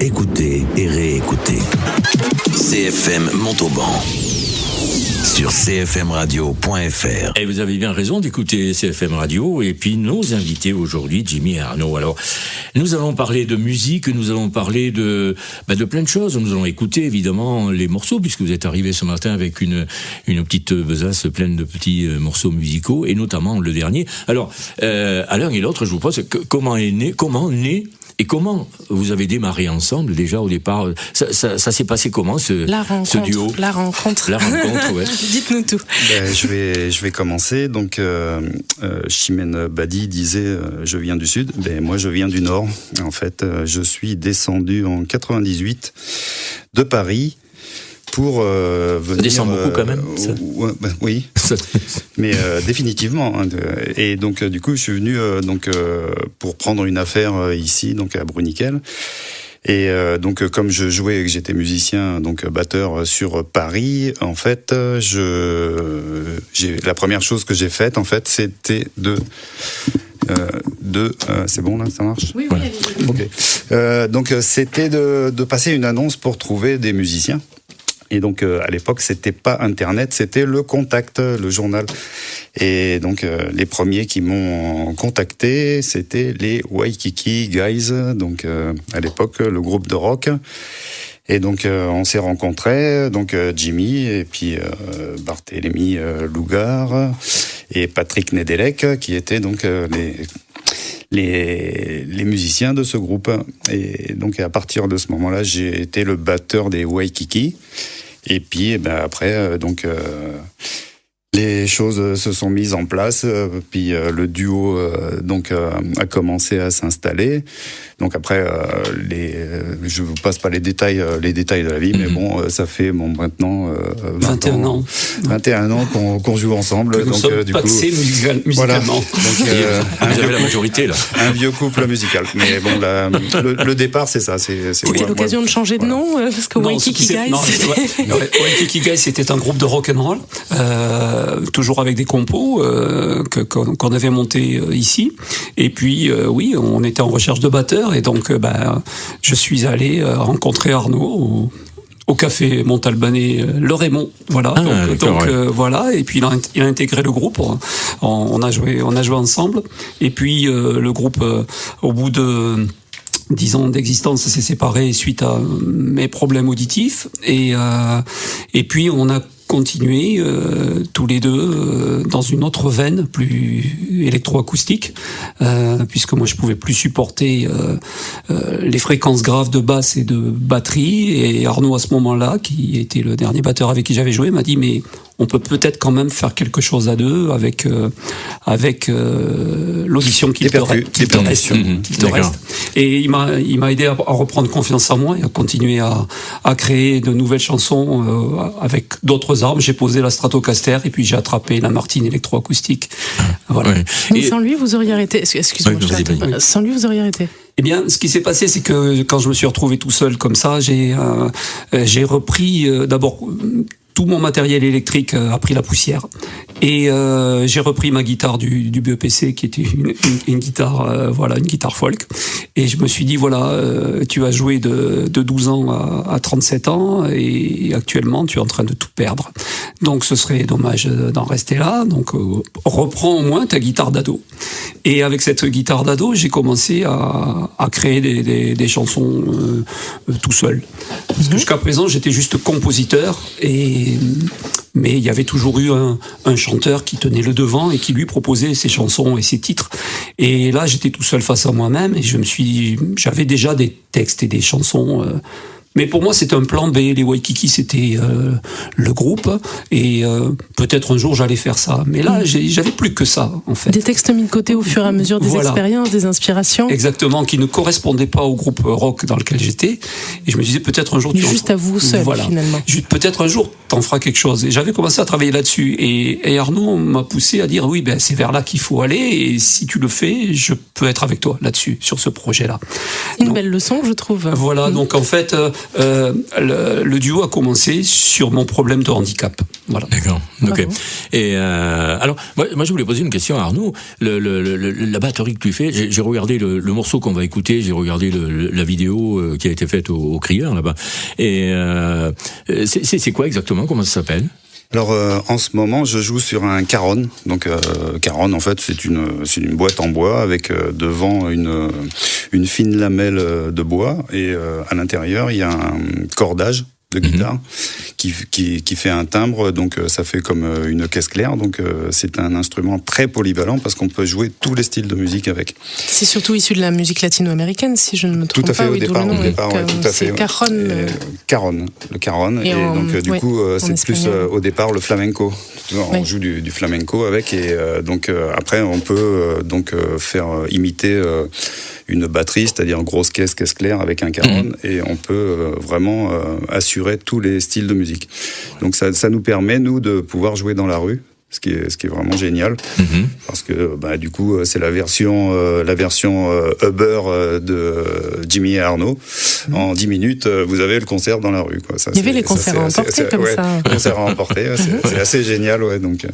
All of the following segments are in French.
écoutez et réécoutez. CFM Montauban sur cfmradio.fr. Et vous avez bien raison d'écouter CFM Radio. Et puis nos invités aujourd'hui, Jimmy et Arnaud. Alors, nous allons parler de musique, nous allons parler de plein de choses. Nous allons écouter évidemment les morceaux, puisque vous êtes arrivés ce matin avec une petite besace pleine de petits morceaux musicaux, et notamment le dernier. Alors, à l'un et l'autre, je vous pose comment naît et comment vous avez démarré ensemble déjà au départ? Ça s'est passé comment ce duo? La rencontre, ouais. Dites-nous tout. Je vais commencer. Donc, Chimène Badi disait je viens du Sud. Moi, je viens du Nord. En fait, je suis descendu en 98 de Paris pour venir. Ça descend beaucoup quand même. Oui, mais définitivement. Et donc du coup, je suis venu pour prendre une affaire ici, donc à Bruniquel. Et donc comme je jouais et que j'étais musicien, donc batteur sur Paris, en fait, la première chose que j'ai faite, en fait, c'était c'est bon là, ça marche? Oui, voilà. Ok. Donc c'était de passer une annonce pour trouver des musiciens. Et donc, à l'époque, c'était pas Internet, c'était le Contact, le journal. Et donc, les premiers qui m'ont contacté, c'était les Waikiki Guys, donc à l'époque, le groupe de rock. Et donc, on s'est rencontrés, donc Jimmy, et puis Barthélémy Lougard, et Patrick Nedelec, qui étaient donc les musiciens de ce groupe. Et donc, à partir de ce moment-là, j'ai été le batteur des Waikiki. Et puis, après, les choses se sont mises en place. Puis, le duo a commencé à s'installer. Donc après, je vous passe pas les détails de la vie, mais bon, ça fait maintenant 21 ans qu'on joue ensemble. Que nous sommes paxés musicalement. Voilà. Donc, vous avez la majorité là. Un vieux couple musical. Mais bon, le départ, c'est ça. C'était l'occasion de changer de nom, parce que Waikiki Guys. Waikiki Guys, c'était un groupe de rock'n'roll, toujours avec des compos qu'on avait montés ici. Et puis, oui, on était en recherche de batteurs. Et donc, je suis allé rencontrer Arnaud au café Montalbanais, le Raymond. Voilà. Voilà. Et puis, il a intégré le groupe. On a joué ensemble. Et puis, le groupe, au bout de 10 ans d'existence, s'est séparé suite à mes problèmes auditifs. Et puis, on a continuer tous les deux dans une autre veine plus électroacoustique, puisque moi je pouvais plus supporter les fréquences graves de basse et de batterie, et Arnaud à ce moment-là, qui était le dernier batteur avec qui j'avais joué, m'a dit mais on peut peut-être quand même faire quelque chose à deux avec l'audition qu'il te reste. Et il m'a aidé à reprendre confiance en moi et à continuer à créer de nouvelles chansons avec d'autres armes. J'ai posé la Stratocaster et puis j'ai attrapé la Martine électroacoustique. Voilà. Mais sans lui, vous auriez arrêté. Excuse-moi, sans lui, vous auriez arrêté. Eh bien, ce qui s'est passé, c'est que quand je me suis retrouvé tout seul comme ça, j'ai repris d'abord tout mon matériel électrique a pris la poussière et j'ai repris ma guitare du BEPC qui était une guitare une guitare folk, et je me suis dit tu vas jouer de 12 ans à 37 ans et actuellement tu es en train de tout perdre, donc ce serait dommage d'en rester là, donc reprends au moins ta guitare d'ado. Et avec cette guitare d'ado, j'ai commencé à créer des chansons tout seul, parce que jusqu'à présent j'étais juste compositeur, mais il y avait toujours eu un chanteur qui tenait le devant et qui lui proposait ses chansons et ses titres. Et là, j'étais tout seul face à moi-même et j'avais déjà des textes et des chansons. Mais pour moi, c'était un plan B. Les Waikiki, c'était le groupe. Et peut-être un jour, j'allais faire ça. Mais là, j'avais plus que ça, en fait. Des textes mis de côté au fur et à mesure des expériences, des inspirations. Exactement, qui ne correspondaient pas au groupe rock dans lequel j'étais. Et je me disais, peut-être un jour... Juste à vous seul, finalement. Peut-être un jour, t'en feras quelque chose. Et j'avais commencé à travailler là-dessus. Et Arnaud m'a poussé à dire, oui, c'est vers là qu'il faut aller. Et si tu le fais, je peux être avec toi là-dessus, sur ce projet-là. Une belle leçon, je trouve. Voilà, donc en fait... le duo a commencé sur mon problème de handicap. Voilà. D'accord. Ok. Et alors, moi, je voulais poser une question à Arnaud. La batterie que tu fais, j'ai regardé le morceau qu'on va écouter, j'ai regardé la vidéo qui a été faite au Crieur là-bas. Et c'est quoi exactement? Comment ça s'appelle? Alors en ce moment, je joue sur un Caron. Donc Caron, en fait, c'est une boîte en bois avec devant une fine lamelle de bois et à l'intérieur il y a un cordage de guitare qui fait un timbre, donc ça fait comme une caisse claire, donc c'est un instrument très polyvalent parce qu'on peut jouer tous les styles de musique avec. C'est surtout issu de la musique latino-américaine, si je ne me trompe pas. Tout à fait, pas, au départ, tout à fait. C'est Caron. Le Caron, et donc du coup c'est plus au départ le flamenco. On joue du flamenco avec, et donc après on peut faire imiter une batterie, c'est-à-dire une grosse caisse claire avec un Caron, et on peut vraiment assurer tous les styles de musique. Donc ça nous permet, nous, de pouvoir jouer dans la rue, ce qui est vraiment génial, parce que du coup c'est la version Uber de Jimmy et Arnaud. En 10 minutes, vous avez le concert dans la rue, quoi. Ça, il y avait les concerts à emporter comme ça. Concerts à emporter, c'est assez génial, ouais. Donc.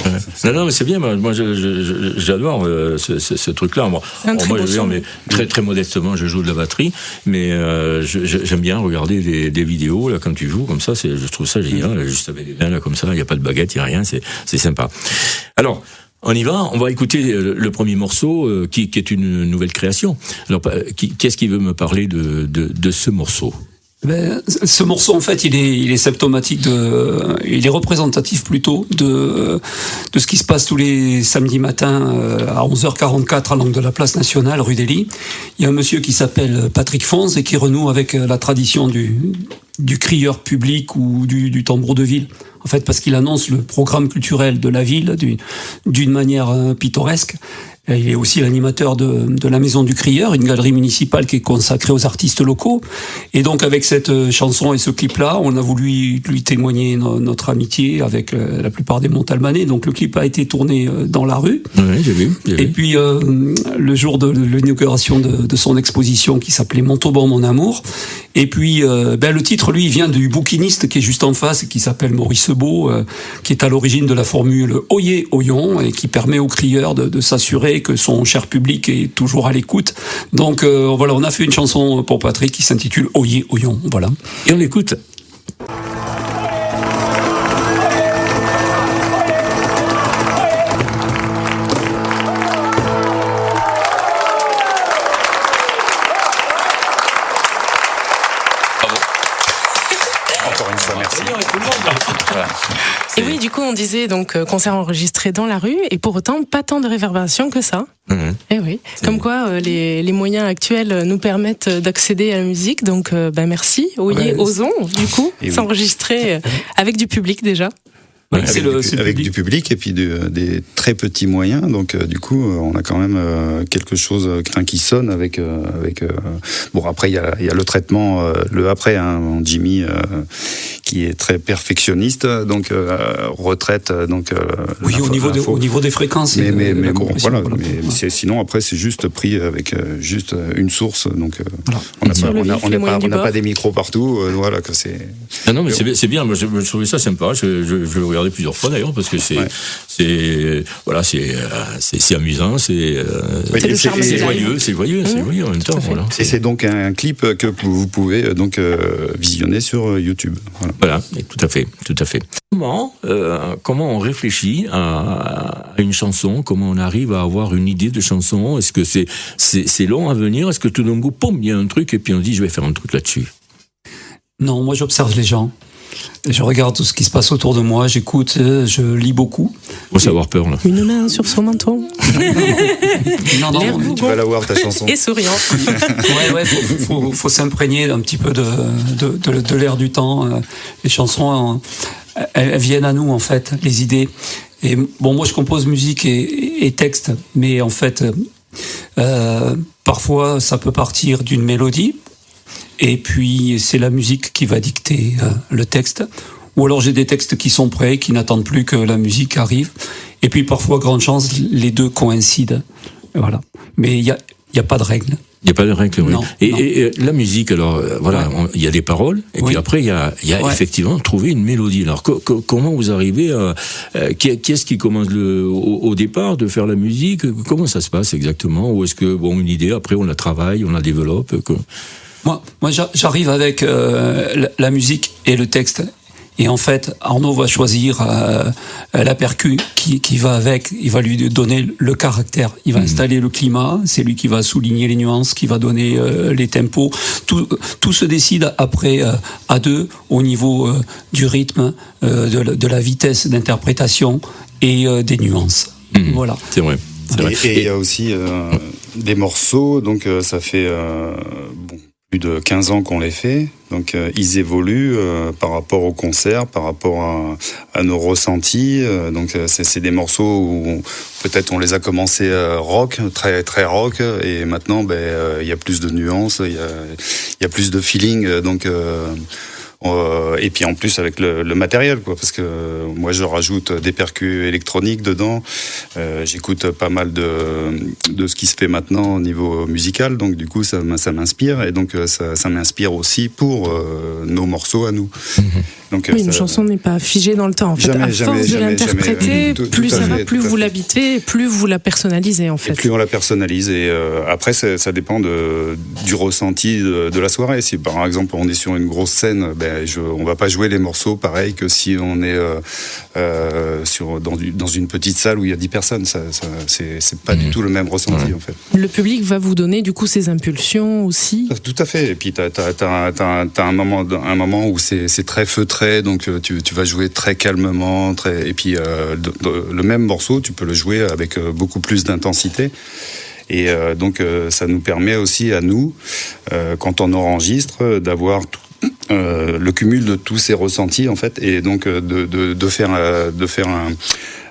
Non, mais c'est bien. Moi, j'adore ce truc-là. Moi, je veux dire, mais très très modestement, je joue de la batterie, mais j'aime bien regarder des vidéos là, comme tu joues, comme ça. Je trouve ça génial. Juste avec les mains là, comme ça, il n'y a pas de baguette, il n'y a rien. C'est sympa. Alors, on y va, on va écouter le premier morceau qui est une nouvelle création. Alors, qu'est-ce qui veut me parler de ce morceau? Ce morceau, en fait, il est symptomatique il est représentatif plutôt de ce qui se passe tous les samedis matins à 11h44 à l'angle de la place nationale, rue d'Ely. Il y a un monsieur qui s'appelle Patrick Fonz et qui renoue avec la tradition du crieur public ou du tambour de ville. En fait, parce qu'il annonce le programme culturel de la ville d'une manière pittoresque. Il est aussi l'animateur de la Maison du Crieur, une galerie municipale qui est consacrée aux artistes locaux. Et donc, avec cette chanson et ce clip-là, on a voulu lui témoigner notre amitié avec la plupart des Montalbanais. Donc, le clip a été tourné dans la rue. Oui, j'ai vu. Et puis, le jour de l'inauguration de son exposition qui s'appelait Montauban, mon amour. Et puis, le titre, lui, vient du bouquiniste qui est juste en face, qui s'appelle Maurice Beau, qui est à l'origine de la formule Oyez, Oyons, et qui permet aux crieurs de s'assurer que son cher public est toujours à l'écoute. Donc voilà, on a fait une chanson pour Patrick qui s'intitule Oyez, Oyons. Voilà. Et on l'écoute. Encore une fois, merci. Et oui, du coup, on disait donc concert enregistré dans la rue, et pour autant pas tant de réverbération que ça. Et oui, comme quoi les moyens actuels nous permettent d'accéder à la musique. Donc, merci. Osons, du coup, s'enregistrer avec du public déjà. Oui, avec du public et puis des très petits moyens, donc du coup on a quand même quelque chose qui sonne avec bon, après il y a le traitement, le après, Jimmy qui est très perfectionniste, donc retraite, donc oui, au niveau des fréquences, mais bon, voilà, mais sinon après c'est juste pris avec juste une source, donc voilà. on n'a pas des micros partout, voilà, que c'est. Non, mais c'est bien, moi je trouvais ça sympa, je le regardais plusieurs fois d'ailleurs, parce que c'est amusant, c'est joyeux en même temps. Voilà. Et c'est donc un clip que vous pouvez donc visionner sur YouTube. Voilà, tout à fait. Comment on réfléchit à une chanson? Comment on arrive à avoir une idée de chanson? Est-ce que c'est long à venir? Est-ce que tout d'un coup, il y a un truc et puis on dit je vais faire un truc là-dessus? Non, moi j'observe les gens. Je regarde tout ce qui se passe autour de moi, j'écoute, je lis beaucoup. Faut savoir peur, là. Une main sur son menton. Non, tu vas la voir, ta chanson. Et souriant. Ouais, faut s'imprégner un petit peu de l'air du temps. Les chansons, elles viennent à nous, en fait, les idées. Et bon, moi, je compose musique et texte, mais en fait, parfois, ça peut partir d'une mélodie. Et puis, c'est la musique qui va dicter le texte. Ou alors, j'ai des textes qui sont prêts, qui n'attendent plus que la musique arrive. Et puis, parfois, grande chance, les deux coïncident. Voilà. Mais il y a pas de règle. Il n'y a pas de règle, oui. Non, et la musique, alors, voilà, il y a des paroles, et puis après, il y a effectivement trouver une mélodie. Alors, comment vous arrivez à... qui est-ce qui commence au départ de faire la musique? Comment ça se passe exactement? Ou est-ce que, une idée, après, on la travaille, on la développe Moi, j'arrive avec la musique et le texte. Et en fait, Arnaud va choisir la percu qui va avec, il va lui donner le caractère, il va installer le climat, c'est lui qui va souligner les nuances, qui va donner les tempos. Tout se décide après à deux au niveau du rythme, de la vitesse d'interprétation et des nuances. Voilà. C'est vrai. Et il y a aussi des morceaux, donc ça fait plus de 15 ans qu'on les fait, donc ils évoluent par rapport au concert, par rapport à nos ressentis, donc c'est des morceaux où peut-être on les a commencés rock, très très rock, et maintenant il y a plus de nuances, il y a plus de feeling, donc et puis en plus avec le matériel, quoi, parce que moi je rajoute des percus électroniques dedans, j'écoute pas mal de ce qui se fait maintenant au niveau musical, donc du coup ça m'inspire, et donc ça m'inspire aussi pour nos morceaux à nous. Donc, oui, une chanson n'est pas figée dans le temps. En fait, à force de l'interpréter, plus ça va, plus vous l'habitez, plus vous la personnalisez en fait. Et plus on la personnalise. Et après, ça dépend du ressenti de la soirée. Si par exemple on est sur une grosse scène, on va pas jouer les morceaux pareil que si on est dans une petite salle où il y a 10 personnes. C'est pas du tout le même ressenti en fait. Le public va vous donner du coup ses impulsions aussi. Tout à fait. Et puis t'as un moment où c'est très feutré. Donc tu vas jouer très calmement, et puis le même morceau, tu peux le jouer avec beaucoup plus d'intensité. Et donc ça nous permet aussi à nous, quand on enregistre, d'avoir le cumul de tous ces ressentis en fait, et donc de faire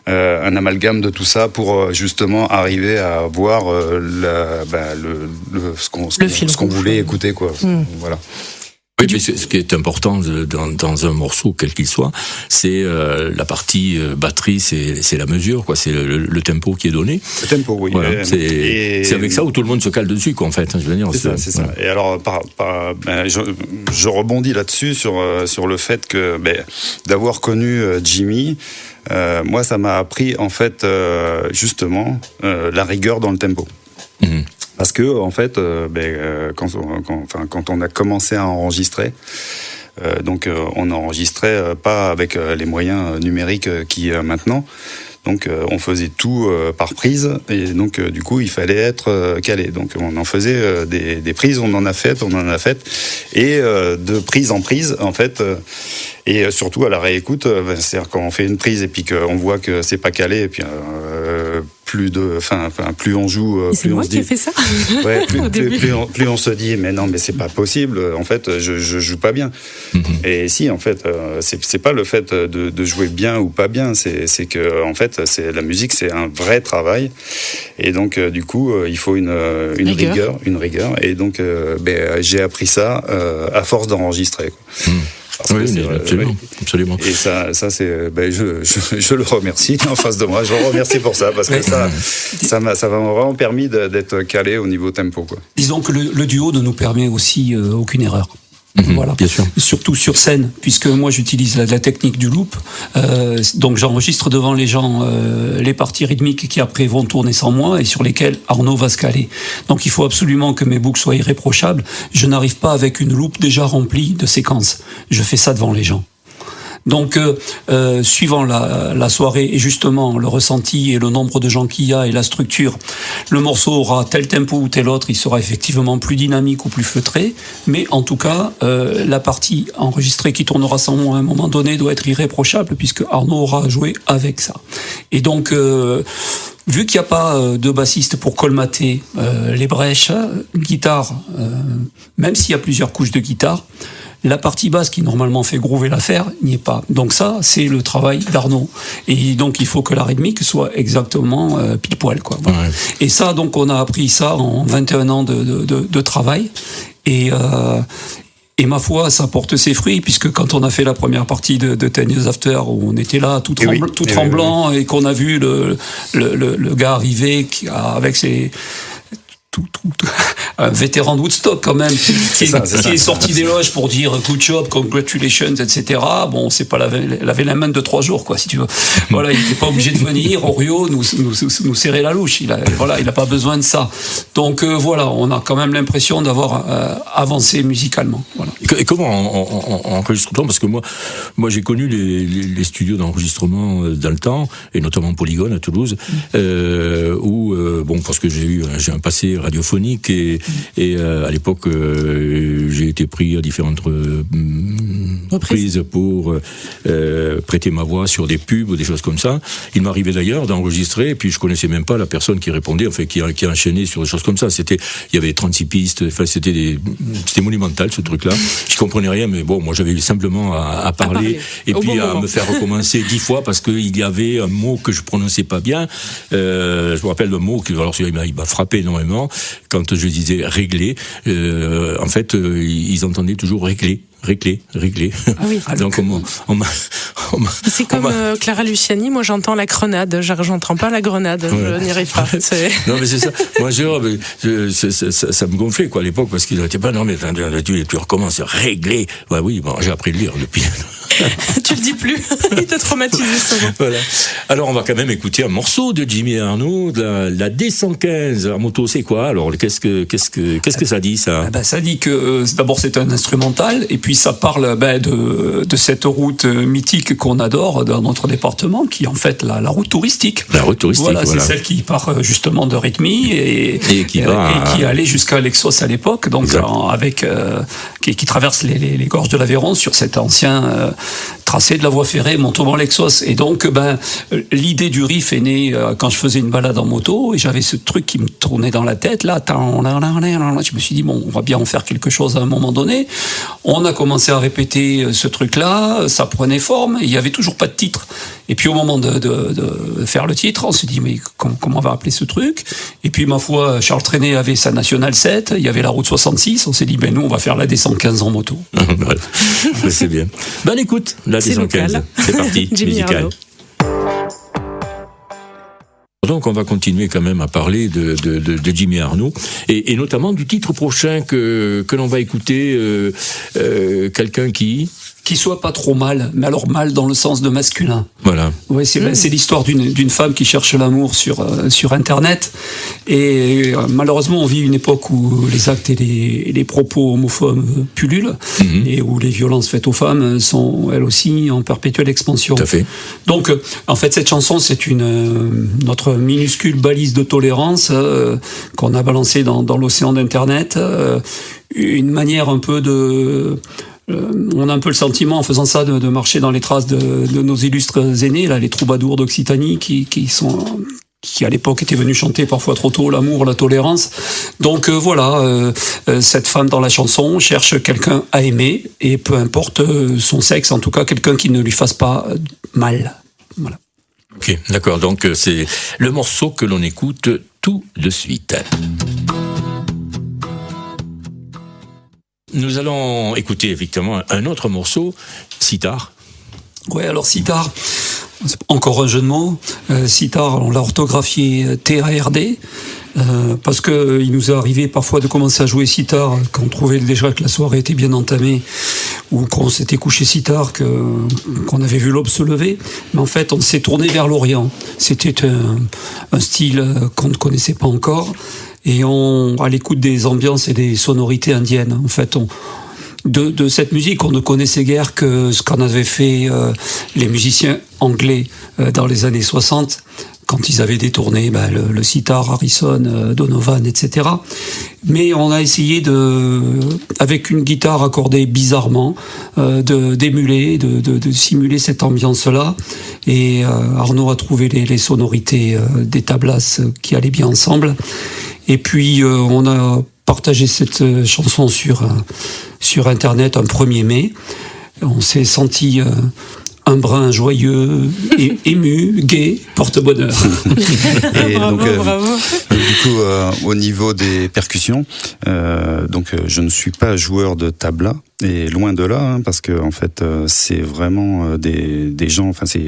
un amalgame de tout ça pour justement arriver à voir ce qu'on voulait écouter, quoi. Voilà. Oui, mais ce qui est important dans un morceau, quel qu'il soit, c'est la partie batterie, c'est la mesure, quoi. C'est le tempo qui est donné. Le tempo, oui. Voilà, c'est avec ça où tout le monde se cale dessus, quoi, en fait. Je veux dire. C'est ça. Et alors, je rebondis là-dessus sur le fait que d'avoir connu Jimmy. Moi, ça m'a appris en fait justement la rigueur dans le tempo. Parce que en fait, quand on a commencé à enregistrer, donc on n'enregistrait pas avec les moyens numériques qui maintenant. Donc on faisait tout par prise, et donc du coup il fallait être calé. Donc on en faisait des prises, on en a fait, et de prise en prise en fait. Et surtout à la réécoute, c'est-à-dire quand on fait une prise et puis qu'on voit que c'est pas calé, et puis plus on joue, plus on se dit. C'est moi qui ai fait ça. Ouais, plus on se dit mais non, mais c'est pas possible. En fait, je joue pas bien. Et si, en fait, c'est pas le fait de jouer bien ou pas bien, c'est que en fait, c'est la musique, c'est un vrai travail. Et donc du coup, il faut une rigueur. Et donc, j'ai appris ça à force d'enregistrer, quoi. Oui, absolument. Et ça c'est, je le remercie en face de moi. Je le remercie pour ça, parce que ça m'a vraiment permis d'être calé au niveau tempo, quoi. Disons que le duo ne nous permet aussi aucune erreur. Voilà. Bien sûr. Surtout sur scène, puisque moi j'utilise la technique du loop, donc j'enregistre devant les gens les parties rythmiques qui après vont tourner sans moi et sur lesquelles Arnaud va se caler. Donc il faut absolument que mes boucles soient irréprochables. Je n'arrive pas avec une loupe déjà remplie de séquences. Je fais ça devant les gens. Donc, suivant la soirée et justement le ressenti et le nombre de gens qu'il y a et la structure, le morceau aura tel tempo ou tel autre, il sera effectivement plus dynamique ou plus feutré, mais en tout cas, la partie enregistrée qui tournera sans moi à un moment donné doit être irréprochable puisque Arnaud aura joué avec ça. Et donc, vu qu'il n'y a pas de bassiste pour colmater les brèches, guitare, même s'il y a plusieurs couches de guitare, la partie basse qui normalement fait groover l'affaire n'y est pas. Donc ça, c'est le travail d'Arnaud. Et donc il faut que la rythmique soit exactement pile poil, quoi. Voilà. Ouais. Et ça, donc on a appris ça en 21 ans de travail. Et ma foi, ça porte ses fruits, puisque quand on a fait la première partie de 10 Years After, où on était là tout tremblant, et qu'on a vu le gars arriver avec un vétéran de Woodstock quand même, qui est sorti des loges pour dire good job, congratulations, etc. Bon, c'est pas laver la main de 3 jours, quoi, si tu veux. Voilà, il n'était pas obligé de venir au Rio nous serrer la louche. Il a pas besoin de ça. Donc voilà, on a quand même l'impression d'avoir avancé musicalement. Voilà. Et comment en enregistrement, parce que moi j'ai connu les studios d'enregistrement dans le temps, et notamment Polygone à Toulouse, où parce que j'ai un passé radiophonique et à l'époque j'ai été pris à différentes reprises pour prêter ma voix sur des pubs ou des choses comme ça. Il m'arrivait d'ailleurs d'enregistrer, et puis je connaissais même pas la personne qui répondait, enfin qui enchaînait sur des choses comme ça. Il y avait 36 pistes, enfin c'était monumental ce truc-là. Je comprenais rien, mais bon, moi j'avais simplement à parler et puis à me faire recommencer 10 fois parce qu'il y avait un mot que je prononçais pas bien. Je me rappelle le mot il m'a frappé énormément quand je disais régler. En fait, ils entendaient toujours régler. Ah oui. Donc c'est comme Clara Luciani, moi j'entends la grenade, j'entends pas la grenade, je n'y arrive pas. Non mais c'est ça. Moi ça me gonflait quoi à l'époque parce qu'ils n'étaient pas non mais tu recommences régler. Ouais, oui, bon, j'ai appris à lire depuis. Tu le dis plus, il t'a traumatisé souvent. Voilà. Alors on va quand même écouter un morceau de Jimmy Arnaud, la D115 en moto. C'est quoi alors? Qu'est-ce que ça dit ça? Ça dit que d'abord c'est un instrumental et puis ça parle de cette route mythique qu'on adore dans notre département, qui est en fait la route touristique. La route touristique. Voilà, c'est celle qui part justement de Rythmy et qui allait jusqu'à Lexos à l'époque, donc qui traverse les gorges de l'Aveyron sur cet ancien tracé de la voie ferrée Montauban-Lexos. Et donc, l'idée du riff est née quand je faisais une balade en moto et j'avais ce truc qui me tournait dans la tête. Là, je me suis dit, bon, on va bien en faire quelque chose à un moment donné. On a commencé à répéter ce truc-là, ça prenait forme, et il n'y avait toujours pas de titre. Et puis au moment de faire le titre, on s'est dit, mais comment on va appeler ce truc? Et puis, ma foi, Charles Trenet avait sa Nationale 7, il y avait la route 66, on s'est dit, nous, on va faire la D115 en moto. C'est bien. Écoute, la D115, c'est parti, musical. Donc on va continuer quand même à parler de Jimmy Arnaud et notamment du titre prochain que l'on va écouter, quelqu'un qui soit pas trop mal, mais alors mal dans le sens de masculin. Voilà. Ouais, c'est l'histoire d'une femme qui cherche l'amour sur Internet. Et malheureusement, on vit une époque où les actes et les propos homophobes pullulent, et où les violences faites aux femmes sont elles aussi en perpétuelle expansion. Tout à fait. Donc, en fait, cette chanson, c'est notre minuscule balise de tolérance qu'on a balancée dans l'océan d'Internet. Une manière un peu on a un peu le sentiment en faisant ça de marcher dans les traces de nos illustres aînés, là, les troubadours d'Occitanie qui à l'époque étaient venus chanter parfois trop tôt l'amour, la tolérance. Donc cette femme dans la chanson cherche quelqu'un à aimer, et peu importe son sexe, en tout cas quelqu'un qui ne lui fasse pas mal. Voilà. Ok, d'accord. Donc c'est le morceau que l'on écoute tout de suite. Nous allons écouter effectivement un autre morceau, Sitar. Ouais, alors Sitar, encore un jeu de mots. Sitar, on l'a orthographié T-A-R-D, parce que il nous est arrivé parfois de commencer à jouer sitar quand on trouvait déjà que la soirée était bien entamée, ou qu'on s'était couché si tard qu'on avait vu l'aube se lever. Mais en fait, on s'est tourné vers l'Orient. C'était un style qu'on ne connaissait pas encore. Et à l'écoute des ambiances et des sonorités indiennes, en fait, de cette musique, on ne connaissait guère que ce qu'en avaient fait les musiciens anglais dans les années 60, quand ils avaient détourné le sitar, Harrison, Donovan, etc. Mais on a essayé avec une guitare accordée bizarrement, d'émuler, de simuler cette ambiance-là. Et Arnaud a trouvé les sonorités des tablas qui allaient bien ensemble. Et puis on a partagé cette chanson sur Internet un 1er mai. On s'est senti un brin joyeux, ému, gai, porte-bonheur. Et bravo, bravo. Du coup, au niveau des percussions, je ne suis pas joueur de tabla. Et loin de là, hein, parce que en fait, c'est vraiment des gens. Enfin, c'est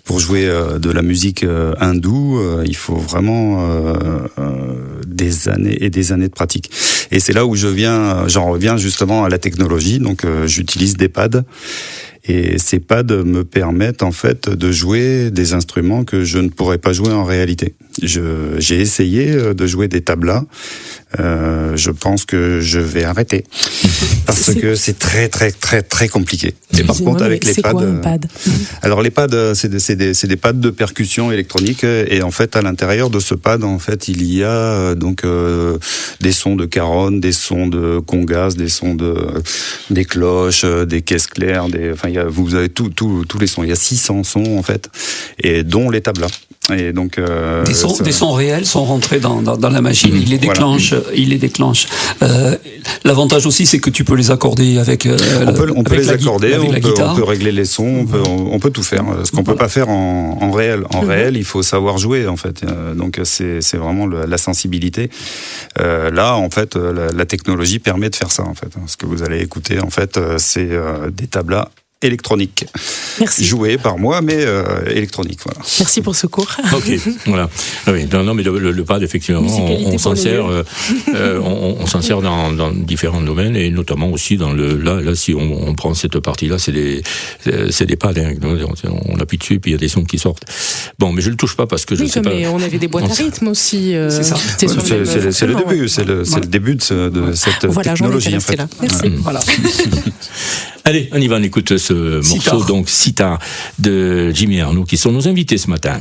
pour jouer de la musique hindoue, il faut vraiment des années et des années de pratique. Et c'est là où j'en reviens justement à la technologie. Donc, j'utilise des pads. Et ces pads me permettent en fait de jouer des instruments que je ne pourrais pas jouer en réalité. J'ai essayé de jouer des tablas. Je pense que je vais arrêter parce que c'est très très très très compliqué. Et par contre avec les pads, quoi, un pad alors les pads c'est des pads de percussion électronique et en fait à l'intérieur de ce pad en fait il y a des sons de caronne, des sons de congas, des sons des cloches, des caisses claires, vous avez tous les sons. Il y a 600 sons en fait et dont les tablas. Et donc des sons réels sont rentrés dans la machine. Il les déclenche. L'avantage aussi, c'est que tu peux les accorder avec. On peut les accorder. On peut régler les sons. On peut tout faire. Ce qu'on peut pas faire en réel. En réel, il faut savoir jouer en fait. Donc c'est vraiment la sensibilité. Là, en fait, la technologie permet de faire ça en fait. Ce que vous allez écouter, en fait, c'est des tablas électronique. Merci. Joué par moi, mais électronique. Voilà. Merci pour ce cours. Ok, voilà. Oui, non, mais le pad, effectivement, on s'en sert, on s'en sert dans différents domaines et notamment aussi dans là, si on prend cette partie-là, c'est des pads. Hein, on appuie dessus et puis il y a des sons qui sortent. Bon, mais je le touche pas parce que je sais pas. Mais on avait des boîtes à rythme aussi. C'est ça. C'est le début. C'est le début de cette technologie. En fait. Là. Merci. Voilà. Allez, on y va, on écoute ce morceau, donc Sitar de Jimmy Arnaud, qui sont nos invités ce matin.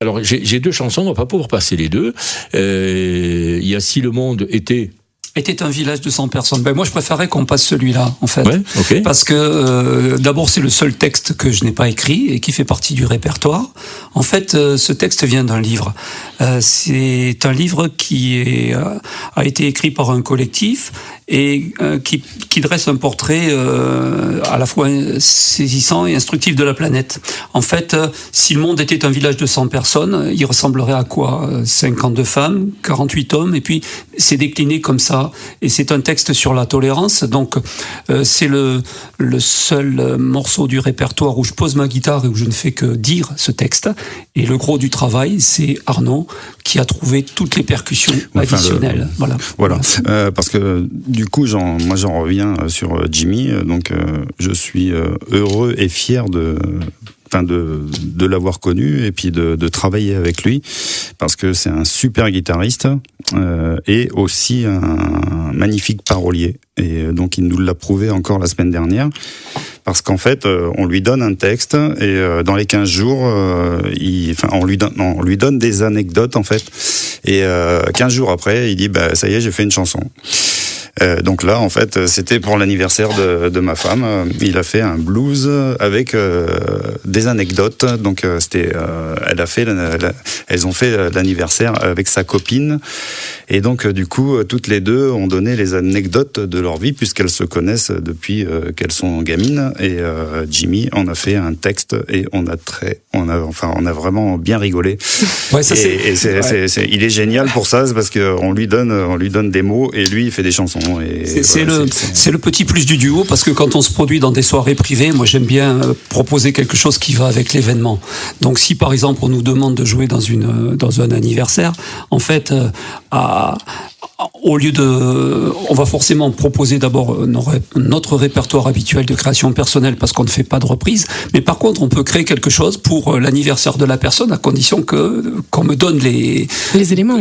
Alors, j'ai deux chansons, on va pas pouvoir passer les deux. Il y a Si le monde était un village de 100 personnes. Ben, moi, je préférerais qu'on passe celui-là, en fait. Ouais, okay. Parce que, d'abord, c'est le seul texte que je n'ai pas écrit et qui fait partie du répertoire. En fait, ce texte vient d'un livre. C'est un livre qui a été écrit par un collectif et qui dresse un portrait à la fois saisissant et instructif de la planète. En fait, si le monde était un village de 100 personnes, il ressemblerait à quoi ? 52 femmes, 48 hommes, et puis c'est décliné comme ça. Et c'est un texte sur la tolérance, donc c'est le seul morceau du répertoire où je pose ma guitare et où je ne fais que dire ce texte. Et le gros du travail, c'est Arnaud qui a trouvé toutes les percussions additionnelles. Voilà. Parce que du coup, moi j'en reviens sur Jimmy. Donc je suis heureux et fier de l'avoir connu et puis de travailler avec lui parce que c'est un super guitariste et aussi un magnifique parolier. Et donc il nous l'a prouvé encore la semaine dernière parce qu'en fait on lui donne un texte et dans les 15 jours on lui donne des anecdotes en fait et 15 jours après il dit ça y est, j'ai fait une chanson. Donc là, en fait, c'était pour l'anniversaire de ma femme. Il a fait un blues avec des anecdotes. Donc elles ont fait l'anniversaire avec sa copine. Et donc du coup, toutes les deux ont donné les anecdotes de leur vie puisqu'elles se connaissent depuis qu'elles sont gamines. Et Jimmy en a fait un texte et on a vraiment bien rigolé. Ouais, ça il est génial pour ça, parce qu'on lui donne des mots et lui il fait des chansons. C'est le petit plus du duo, parce que quand on se produit dans des soirées privées, moi j'aime bien proposer quelque chose qui va avec l'événement. Donc si par exemple on nous demande de jouer dans un anniversaire, en fait au lieu on va forcément proposer d'abord notre répertoire habituel de création personnelle parce qu'on ne fait pas de reprise, mais par contre on peut créer quelque chose pour l'anniversaire de la personne à condition qu'on me donne les éléments.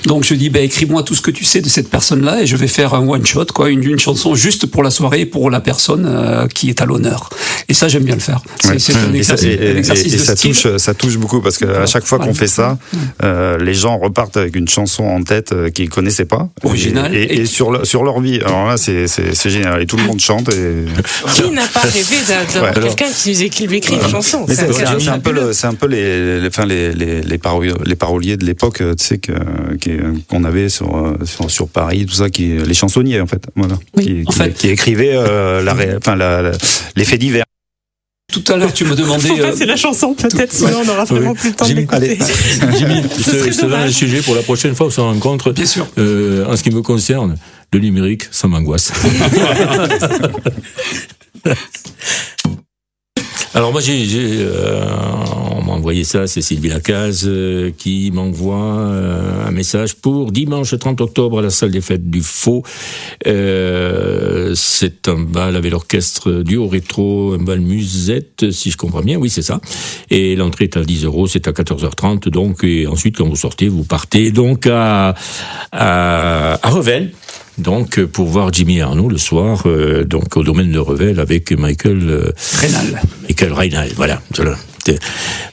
Donc je dis écris-moi tout ce que tu sais de cette personne-là et je vais faire un one shot, une chanson juste pour la soirée, pour la personne qui est à l'honneur. Et ça j'aime bien le faire. C'est un exercice de style. Ça touche beaucoup parce que à chaque fois qu'on fait ça, les gens repartent avec une chanson en tête qu'ils connaissent connaissais pas. Original. Et sur leur vie. Alors là, c'est génial. Et tout le monde chante. Qui n'a pas rêvé d'avoir quelqu'un qui lui écrit une chanson? C'est un peu les paroliers de l'époque, tu sais, qu'on avait sur Paris, tout ça, les chansonniers, en fait. Voilà. Oui. Qui écrivaient les faits divers. Tout à l'heure, tu me demandais. Faut passer la chanson, peut-être, sinon on n'aura vraiment plus le temps de l'écouter. Jimmy, je te donne un sujet pour la prochaine fois où on se rencontre. Bien sûr. En ce qui me concerne, le numérique, ça m'angoisse. Alors moi on m'a envoyé ça, c'est Sylvie Lacaze qui m'envoie un message pour dimanche 30 octobre à la salle des fêtes du Faux. C'est un bal avec l'orchestre duo rétro, un bal musette, si je comprends bien, oui c'est ça. Et l'entrée est à 10 €, c'est à 14h30 donc, et ensuite quand vous sortez, vous partez donc à Revel. Donc, pour voir Jimmy et Arnaud le soir, donc au domaine de Revel avec Michael Reynal, voilà.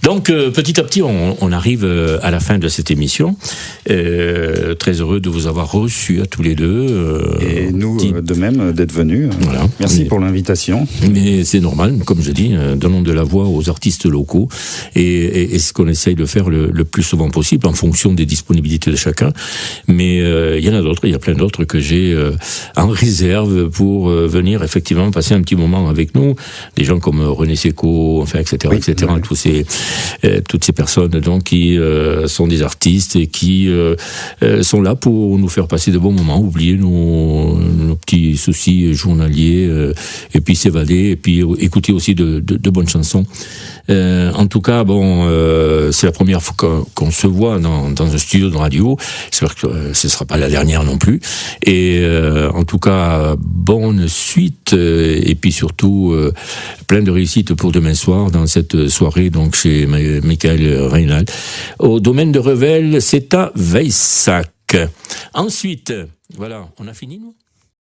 Donc, petit à petit, on arrive à la fin de cette émission. Très heureux de vous avoir reçus à tous les deux. Et nous, de même, d'être venus. Voilà. Merci pour l'invitation. Mais c'est normal, comme je dis, donnons de la voix aux artistes locaux et ce qu'on essaye de faire le plus souvent possible en fonction des disponibilités de chacun. Mais il y en a d'autres, il y a plein d'autres que j'ai en réserve pour venir effectivement passer un petit moment avec nous. Des gens comme René Seco, enfin, etc., etc. Oui. Toutes ces personnes donc qui sont des artistes et qui sont là pour nous faire passer de bons moments, oublier nos petits soucis journaliers et puis s'évader et puis écouter aussi de bonnes chansons. En tout cas, c'est la première fois qu'on se voit dans un studio de radio. J'espère que ce sera pas la dernière non plus. Et en tout cas, bonne suite et puis surtout plein de réussite pour demain soir dans cette soirée donc chez Michael Reynal au domaine de Revel. C'est à Veissac. Ensuite, voilà, on a fini nous.